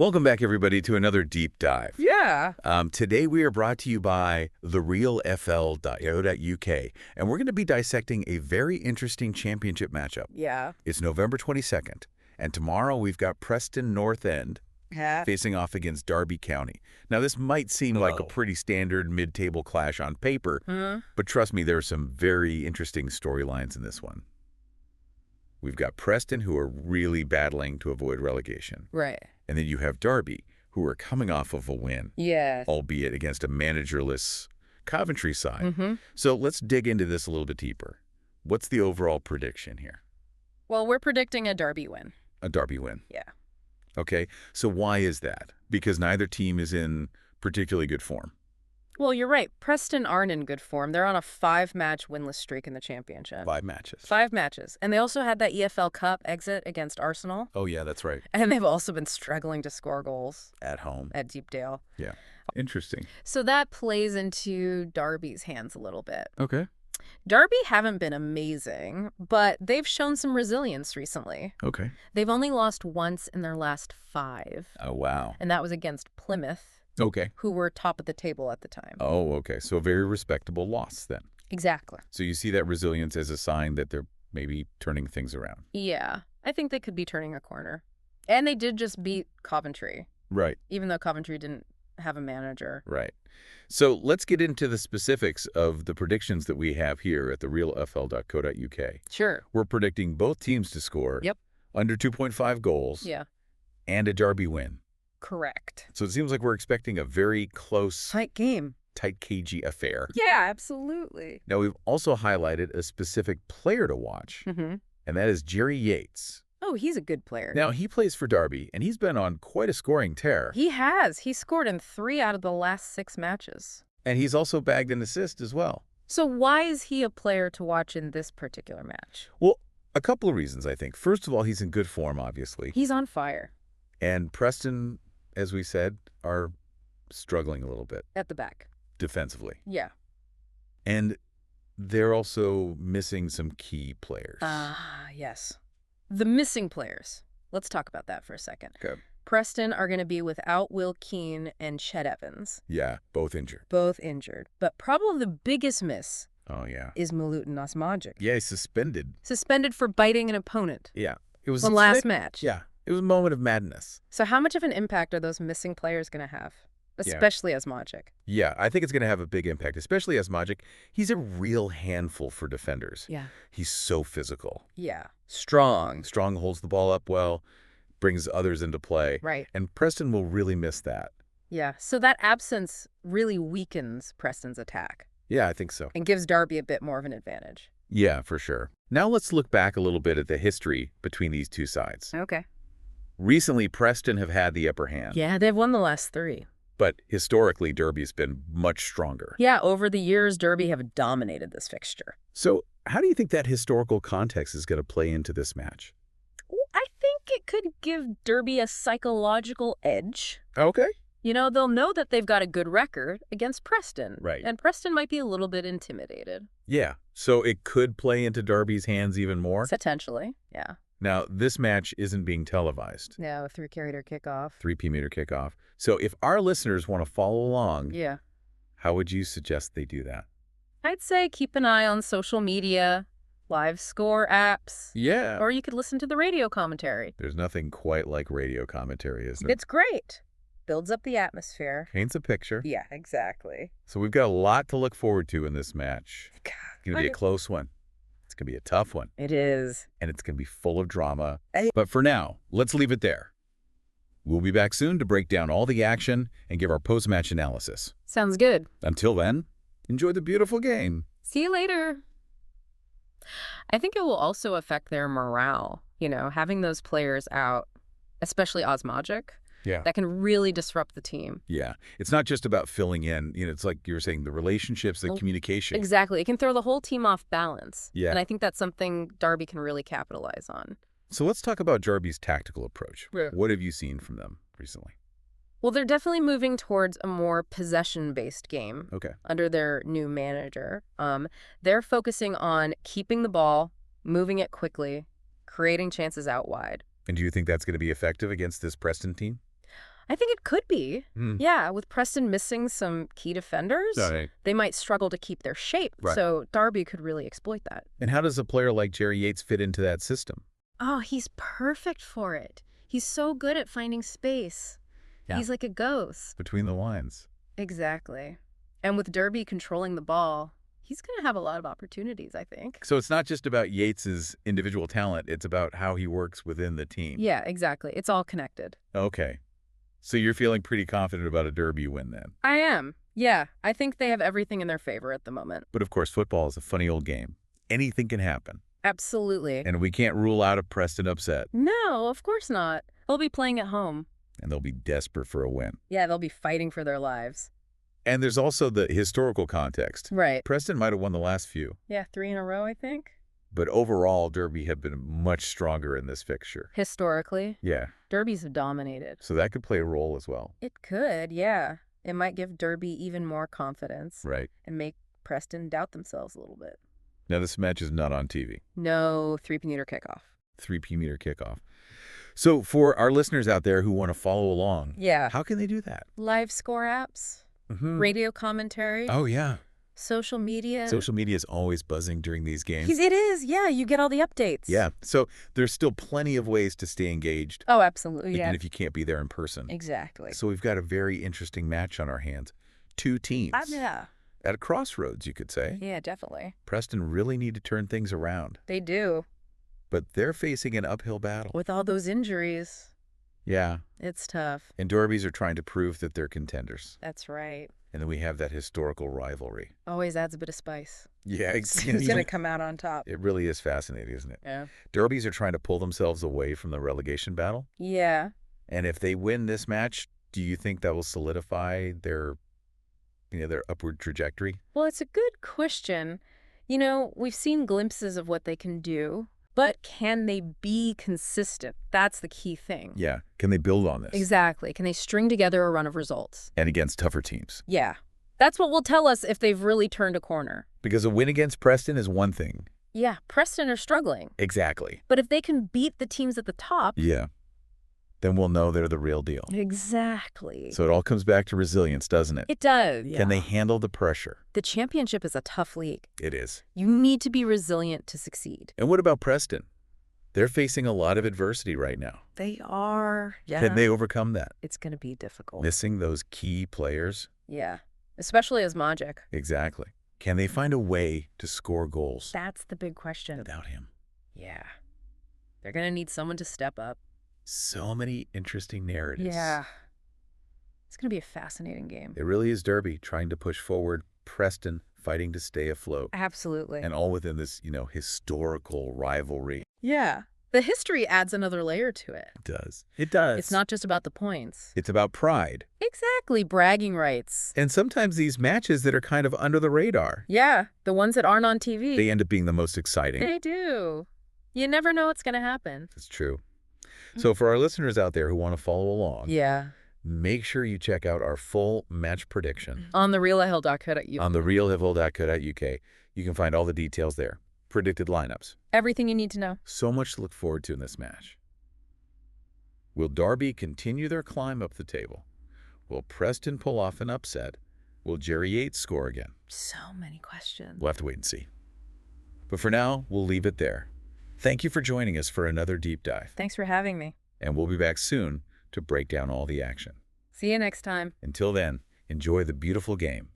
Welcome back, everybody, to another deep dive. Yeah. Today we are brought to you by therealfl.io.uk, and we're going to be dissecting a very interesting championship matchup. Yeah. It's November 22nd, and tomorrow we've got Preston North End facing off against Derby County. Now, this might seem like a pretty standard mid-table clash on paper, but trust me, there are some very interesting storylines in this one. We've got Preston, who are really battling to avoid relegation. Right. And then you have Derby, who are coming off of a win, Yes. albeit against a managerless Coventry side. So let's dig into this a little bit deeper. What's the overall prediction here? Well, we're predicting a Derby win. A Derby win. Yeah. Okay, so why is that? Because neither team is in particularly good form. Well, you're right. Preston aren't in good form. They're on a 5-match winless streak in the championship. 5 matches. 5 matches. And they also had that EFL Cup exit against Arsenal. Oh, yeah, that's right. And they've also been struggling to score goals. At home. At Deepdale. Yeah. Interesting. So that plays into Derby's hands a little bit. Okay. Derby haven't been amazing, but they've shown some resilience recently. Okay. They've only lost once in their last 5. Oh, wow. And that was against Plymouth. Okay. Who were top of the table at the time. Oh, okay. So a very respectable loss then. Exactly. So you see that resilience as a sign that they're maybe turning things around. Yeah. I think they could be turning a corner. And they did just beat Coventry. Right. Even though Coventry didn't have a manager. Right. So let's get into the specifics of the predictions that we have here at therealfl.co.uk. Sure. We're predicting both teams to score under 2.5 goals and a Derby win. Correct. So it seems like we're expecting a very close, tight game, tight, cagey affair. Yeah, absolutely. Now, we've also highlighted a specific player to watch, and that is Jerry Yates. Oh, he's a good player. Now, he plays for Derby, and he's been on quite a scoring tear. He has. He scored in 3 out of the last 6 matches. And he's also bagged an assist as well. So why is he a player to watch in this particular match? Well, a couple of reasons, I think. First of all, he's in good form, obviously. He's on fire. And Preston, as we said, are struggling a little bit. At the back. Defensively. Yeah. And they're also missing some key players. Yes. The missing players. Let's talk about that for a second. Okay. Preston are going to be without Will Keane and Chet Evans. Yeah, both injured. Both injured. But probably the biggest miss is Milutin Osmajic. Yeah, he's suspended. Suspended for biting an opponent. Yeah. It was one last match. Yeah. It was a moment of madness. So how much of an impact are those missing players going to have? Especially Osmajic. Yeah, I think it's going to have a big impact, especially Osmajic. He's a real handful for defenders. Yeah. He's so physical. Yeah. Strong, holds the ball up well, brings others into play. Right. And Preston will really miss that. Yeah, so that absence really weakens Preston's attack. Yeah, I think so. And gives Derby a bit more of an advantage. Yeah, for sure. Now let's look back a little bit at the history between these two sides. Okay. Recently, Preston have had the upper hand. Yeah, they've won the last 3. But historically, Derby's been much stronger. Yeah, over the years, Derby have dominated this fixture. So how do you think that historical context is going to play into this match? I think it could give Derby a psychological edge. Okay. You know, they'll know that they've got a good record against Preston. Right. And Preston might be a little bit intimidated. Yeah, so it could play into Derby's hands even more? Potentially, yeah. Now, this match isn't being televised. No, 3 carrier kickoff. 3 p.m. kickoff. So if our listeners want to follow along, how would you suggest they do that? I'd say keep an eye on social media, live score apps. Yeah. Or you could listen to the radio commentary. There's nothing quite like radio commentary, is there? It's great. Builds up the atmosphere. Paints a picture. Yeah, exactly. So we've got a lot to look forward to in this match. God, It's going to be a close one. It's going to be a tough one. It is. And it's going to be full of drama. But for now, let's leave it there. We'll be back soon to break down all the action and give our post-match analysis. Sounds good. Until then, enjoy the beautiful game. See you later. I think it will also affect their morale, you know, having those players out, especially Osmajic. Yeah. That can really disrupt the team. Yeah. It's not just about filling in. You know, it's like you were saying, the relationships, the communication. Exactly. It can throw the whole team off balance. Yeah. And I think that's something Derby can really capitalize on. So let's talk about Derby's tactical approach. Yeah. What have you seen from them recently? Well, they're definitely moving towards a more possession-based game. Okay. Under their new manager. They're focusing on keeping the ball, moving it quickly, creating chances out wide. And do you think that's going to be effective against this Preston team? I think it could be. Yeah, with Preston missing some key defenders, they might struggle to keep their shape. So Derby could really exploit that. And how does a player like Jerry Yates fit into that system? Oh, he's perfect for it. He's so good at finding space. He's like a ghost. Between the lines. Exactly. And with Derby controlling the ball, he's going to have a lot of opportunities, I think. So it's not just about Yates's individual talent. It's about how he works within the team. Yeah, exactly. It's all connected. Okay. So you're feeling pretty confident about a Derby win then? I am. Yeah, I think they have everything in their favor at the moment. But of course, football is a funny old game. Anything can happen. Absolutely. And we can't rule out a Preston upset. No, of course not. They'll be playing at home. And they'll be desperate for a win. Yeah, they'll be fighting for their lives. And there's also the historical context. Right. Preston might have won the last few. Yeah, 3 in a row, I think. But overall, Derby had been much stronger in this fixture. Historically? Yeah. Derbies have dominated. So that could play a role as well. It could, yeah. It might give Derby even more confidence. Right. And make Preston doubt themselves a little bit. Now, this match is not on TV. No, 3 p.m. kickoff. 3 p.m. kickoff. So for our listeners out there who want to follow along, how can they do that? Live score apps, radio commentary. Oh, yeah. Social media. Social media is always buzzing during these games. It is, yeah. You get all the updates. Yeah. So there's still plenty of ways to stay engaged. Oh, absolutely, even if you can't be there in person. Exactly. So we've got a very interesting match on our hands. 2 teams. Yeah. At a crossroads, you could say. Yeah, definitely. Preston really need to turn things around. They do. But they're facing an uphill battle. With all those injuries. Yeah. It's tough. And Derbies are trying to prove that they're contenders. That's right. And then we have that historical rivalry. Always adds a bit of spice. Yeah. It's going to come out on top. It really is fascinating, isn't it? Yeah. Derbies are trying to pull themselves away from the relegation battle. Yeah. And if they win this match, do you think that will solidify their upward trajectory? Well, it's a good question. We've seen glimpses of what they can do. But can they be consistent? That's the key thing. Yeah. Can they build on this? Exactly. Can they string together a run of results? And against tougher teams. Yeah. That's what will tell us if they've really turned a corner. Because a win against Preston is one thing. Yeah. Preston are struggling. Exactly. But if they can beat the teams at the top... Yeah. Then we'll know they're the real deal. Exactly. So it all comes back to resilience, doesn't it? It does. Yeah. Can they handle the pressure? The championship is a tough league. It is. You need to be resilient to succeed. And what about Preston? They're facing a lot of adversity right now. They are. Yeah. Can they overcome that? It's going to be difficult. Missing those key players? Yeah. Especially as Magic. Exactly. Can they find a way to score goals? That's the big question. Without him. Yeah. They're going to need someone to step up. So many interesting narratives. Yeah. It's going to be a fascinating game. It really is Derby trying to push forward, Preston fighting to stay afloat. Absolutely. And all within this, historical rivalry. Yeah. The history adds another layer to it. It does. It does. It's not just about the points. It's about pride. Exactly. Bragging rights. And sometimes these matches that are kind of under the radar. Yeah. The ones that aren't on TV. They end up being the most exciting. They do. You never know what's going to happen. It's true. So for our listeners out there who want to follow along, make sure you check out our full match prediction. On therealhill.co.uk. On therealhill.co.uk. You can find all the details there. Predicted lineups. Everything you need to know. So much to look forward to in this match. Will Derby continue their climb up the table? Will Preston pull off an upset? Will Jerry Yates score again? So many questions. We'll have to wait and see. But for now, we'll leave it there. Thank you for joining us for another deep dive. Thanks for having me. And we'll be back soon to break down all the action. See you next time. Until then, enjoy the beautiful game.